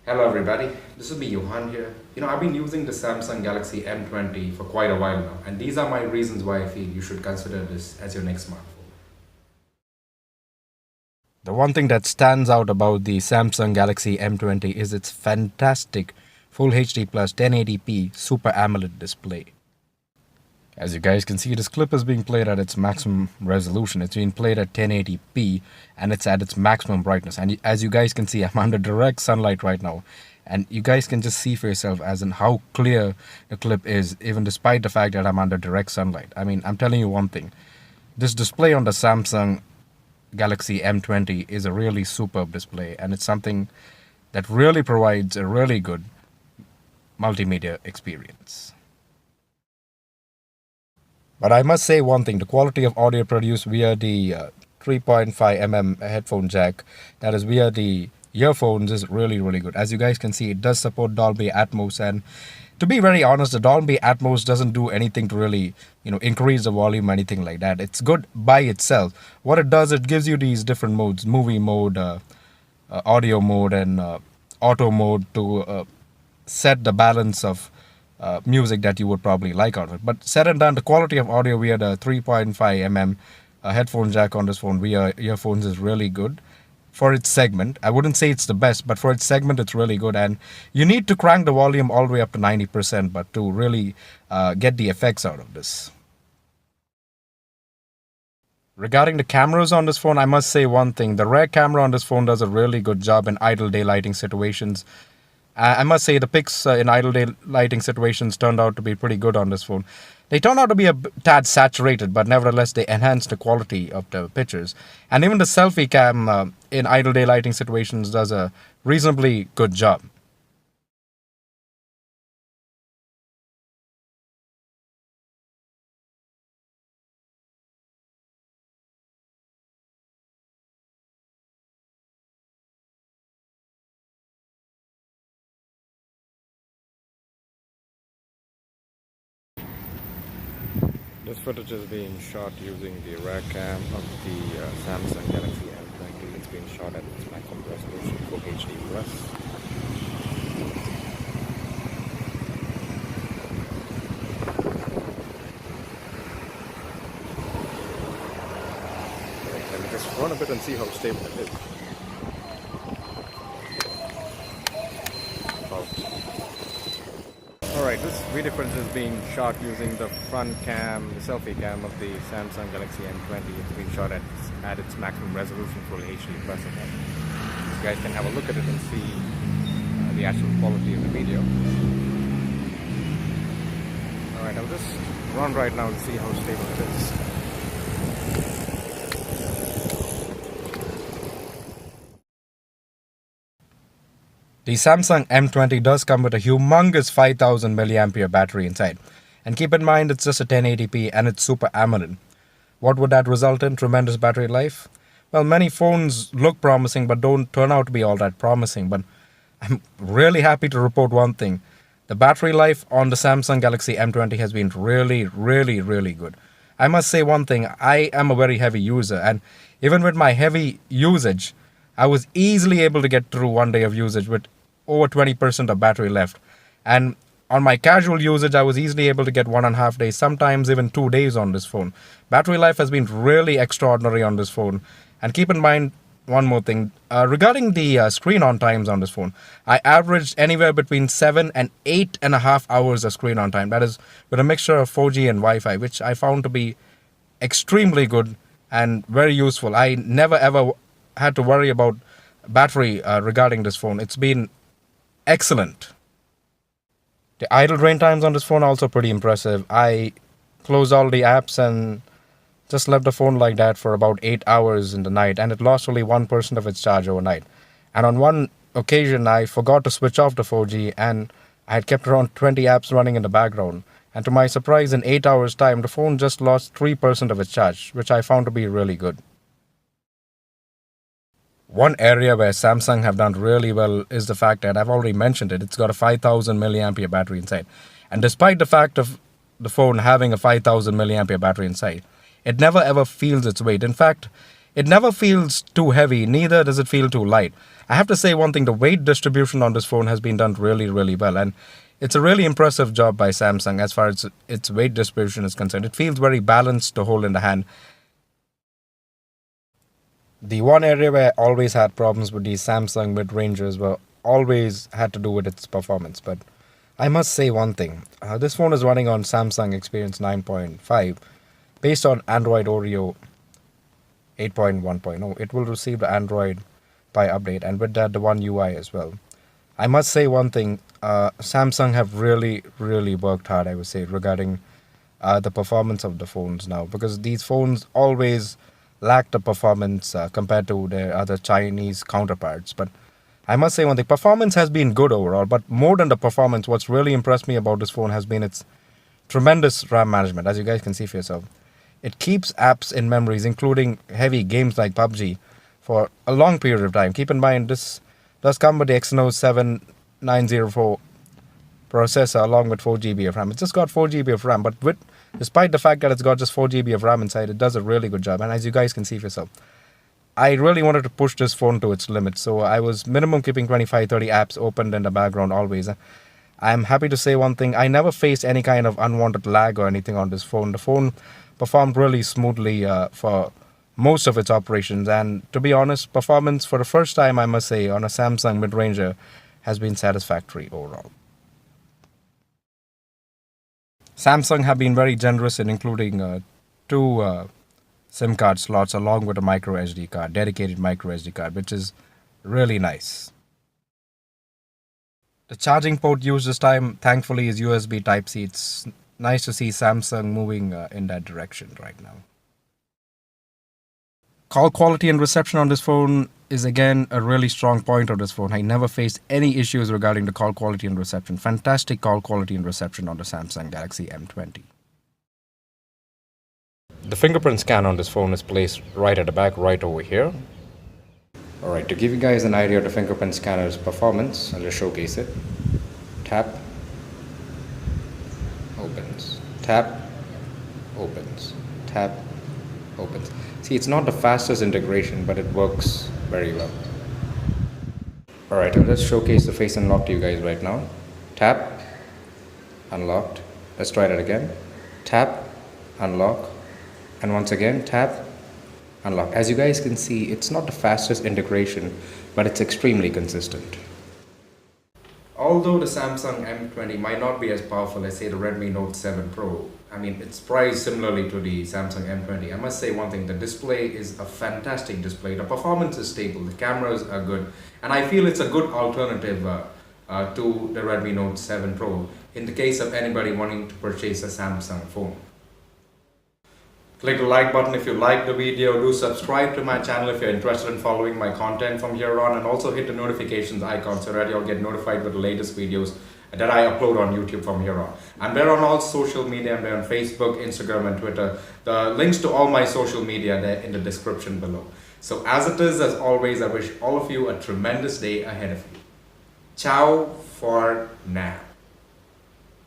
Hello everybody, this is me Johan here. I've been using the Samsung Galaxy M20 for quite a while now, and these are my reasons why I feel you should consider this as your next smartphone. The one thing that stands out about the Samsung Galaxy M20 is its fantastic Full HD plus 1080p Super AMOLED display. As you guys can see, this clip is being played at its maximum resolution. It's being played at 1080p and it's at its maximum brightness. And as you guys can see, I'm under direct sunlight right now. And you guys can just see for yourself as in how clear the clip is, even despite the fact that I'm under direct sunlight. I mean, I'm telling you one thing. This display on the Samsung Galaxy M20 is a really superb display, and it's something that really provides a really good multimedia experience. But I must say one thing, the quality of audio produced via the 3.5 headphone jack, that is via the earphones, is really, really good. As you guys can see, it does support Dolby Atmos, and to be very honest, the Dolby Atmos doesn't do anything to really, increase the volume or anything like that. It's good by itself. What it does, it gives you these different modes, movie mode, audio mode, and auto mode to set the balance of music that you would probably like out of it. But said and done, the quality of audio via the 3.5 headphone jack on this phone via earphones is really good for its segment. I wouldn't say it's the best, but for its segment, it's really good. And you need to crank the volume all the way up to 90%, but to really get the effects out of this. Regarding the cameras on this phone, I must say one thing. The rear camera on this phone does a really good job in idle daylighting situations. I must say the pics in idle daylighting situations turned out to be pretty good on this phone. They turned out to be a tad saturated, but nevertheless they enhanced the quality of the pictures. And even the selfie cam in idle daylighting situations does a reasonably good job. This footage is being shot using the rear cam of the Samsung Galaxy M20. It's being shot at its maximum resolution Full HD plus. Let me just run a bit and see how stable it is. Alright, this video footage is being shot using the front cam, the selfie cam of the Samsung Galaxy M20. It's being shot at its maximum resolution Full HD plus again. You guys can have a look at it and see the actual quality of the video. Alright, I'll just run right now and see how stable it is. The Samsung M20 does come with a humongous 5000 mAh battery inside. And keep in mind, it's just a 1080p and it's Super AMOLED. What would that result in? Tremendous battery life? Well, many phones look promising but don't turn out to be all that promising. But I'm really happy to report one thing. The battery life on the Samsung Galaxy M20 has been really, really, really good. I must say one thing, I am a very heavy user, and even with my heavy usage, I was easily able to get through one day of usage with over 20% of battery left. And on my casual usage, I was easily able to get 1.5 days, sometimes even 2 days on this phone. Battery life has been really extraordinary on this phone. And keep in mind one more thing. Regarding the screen on times on this phone, I averaged anywhere between 7 and 8.5 hours of screen on time. That is with a mixture of 4G and Wi-Fi, which I found to be extremely good and very useful. I never ever had to worry about battery regarding this phone. It's been excellent. The idle drain times on this phone are also pretty impressive. I closed all the apps and just left the phone like that for about 8 hours in the night, and it lost only 1% of its charge overnight. And on one occasion, I forgot to switch off the 4G, and I had kept around 20 apps running in the background. And to my surprise, in 8 hours' time, the phone just lost 3% of its charge, which I found to be really good. One area where Samsung have done really well is the fact that I've already mentioned it. It's got a 5000 mAh battery inside. And despite the fact of the phone having a 5000 mAh battery inside, it never ever feels its weight. In fact, It never feels too heavy, neither does it feel too light. I have to say one thing, the weight distribution on this phone has been done really, really well. And it's a really impressive job by Samsung as far as its weight distribution is concerned. It feels very balanced to hold in the hand. The one area where I always had problems with these Samsung mid-rangers were always had to do with its performance. But I must say one thing. This phone is running on Samsung Experience 9.5 based on Android Oreo 8.1.0. It will receive the Android Pie update and with that the One UI as well. I must say one thing. Samsung have really, really worked hard, I would say, regarding the performance of the phones now, because these phones always lack the performance compared to their other Chinese counterparts. But I must say one thing, performance has been good overall, but more than the performance, what's really impressed me about this phone has been its tremendous RAM management, as you guys can see for yourself. It keeps apps in memories, including heavy games like PUBG, for a long period of time. Keep in mind, this does come with the Exynos 7904 processor along with 4 GB of RAM. It's just got 4 GB of RAM, but despite the fact that it's got just 4 GB of RAM inside, it does a really good job. And as you guys can see for yourself, I really wanted to push this phone to its limits. So I was minimum keeping 25-30 apps opened in the background always. I'm happy to say one thing. I never faced any kind of unwanted lag or anything on this phone. The phone performed really smoothly for most of its operations. And to be honest, performance for the first time, I must say, on a Samsung mid-ranger has been satisfactory overall. Samsung have been very generous in including two SIM card slots along with a micro SD card, dedicated micro SD card, which is really nice. The charging port used this time, thankfully, is USB Type-C. It's nice to see Samsung moving in that direction right now. Call quality and reception on this phone is again a really strong point of this phone. I never faced any issues regarding the call quality and reception. Fantastic call quality and reception on the Samsung Galaxy M20. The fingerprint scan on this phone is placed right at the back, right over here. Alright, to give you guys an idea of the fingerprint scanner's performance, I'll just showcase it. Tap, opens, tap, opens, tap, opens. See, it's not the fastest integration, but it works very well. Alright, I'll just showcase the face unlock to you guys right now. Tap, unlocked. Let's try that again. Tap, unlock. And once again, tap, unlock. As you guys can see, it's not the fastest integration, but it's extremely consistent. Although the Samsung M20 might not be as powerful as say the Redmi Note 7 Pro, I mean it's priced similarly to the Samsung M20. I must say one thing, the display is a fantastic display, the performance is stable, the cameras are good, and I feel it's a good alternative to the Redmi Note 7 Pro in the case of anybody wanting to purchase a Samsung phone. Click the like button if you like the video, do subscribe to my channel if you're interested in following my content from here on, and also hit the notifications icon so that you'll get notified with the latest videos that I upload on YouTube from here on. I'm there on all social media. I'm there on Facebook, Instagram and Twitter. The links to all my social media are there in the description below. So as it is, as always, I wish all of you a tremendous day ahead of you. Ciao for now.